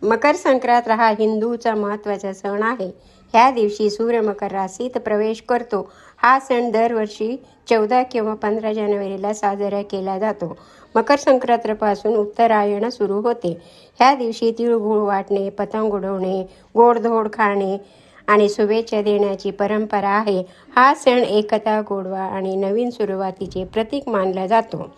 मकर संक्रांत हा हिंदूचा महत्त्वाचा सण आहे. ह्या दिवशी सूर्य मकर राशीत प्रवेश करतो. हा सण दरवर्षी 14 किंवा 15 जानेवारीला साजरा केला जातो. मकर संक्रांतीपासून उत्तरायण सुरू होते. ह्या दिवशी तिळगुळ वाटणे, पतंग उडवणे, गोडधोड खाणे आणि शुभेच्छा देण्याची परंपरा आहे. हा सण एकता, गोडवा आणि नवीन सुरुवातीचे प्रतीक मानला जातो.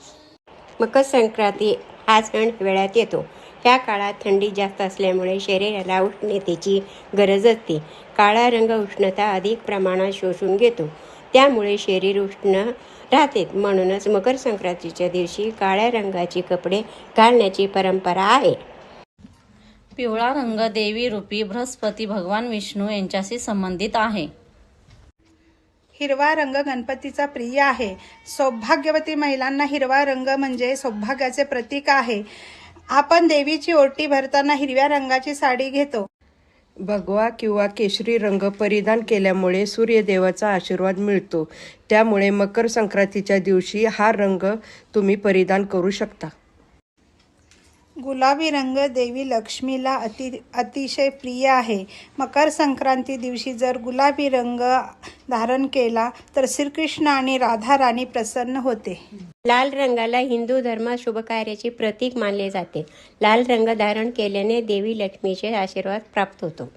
मकर संक्रांती हा सण हिवाळ्यात येतो. ह्या काळात थंडी जास्त असल्यामुळे शरीराला उष्णतेची गरज असते. काळा रंग उष्णता अधिक प्रमाणात शोषून घेतो, त्यामुळे शरीर उष्ण राहते. म्हणूनच मकर संक्रांतीच्या दिवशी काळ्या रंगाचे कपडे घालण्याची परंपरा आहे. पिवळा रंग देवी रूपी बृहस्पती भगवान विष्णू यांच्याशी संबंधित आहे. हिरवा रंग गणपतीचा प्रिय आहे. सौभाग्यवती महिलांना हिरवा रंग म्हणजे सौभाग्याचे प्रतीक आहे. आपण देवीची ओटी भरताना हिरव्या रंगाची साडी घेतो. भगवा किंवा केशरी रंग परिधान केल्यामुळे सूर्यदेवाचा आशीर्वाद मिळतो. त्यामुळे मकर संक्रांतीच्या दिवशी हा रंग तुम्ही परिधान करू शकता. गुलाबी रंग देवी लक्ष्मीला अतिशय प्रिय आहे. मकर संक्रांती दिवशी जर गुलाबी रंग धारण केला तर श्रीकृष्ण आणि राधा राणी प्रसन्न होते. लाल रंगाला हिंदू धर्मात शुभकार्याचे प्रतीक मानले जाते. लाल रंग धारण केल्याने देवी लक्ष्मीचे आशीर्वाद प्राप्त होतो.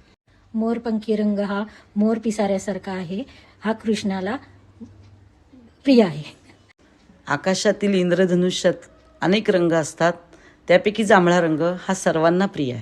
मोरपंखी रंग हा मोर पिसाऱ्यासारखा आहे. हा कृष्णाला प्रिय आहे. आकाशातील इंद्रधनुष्यात अनेक रंग असतात. त्यापैकी जांभळा रंग हा सर्वांना प्रिय आहे.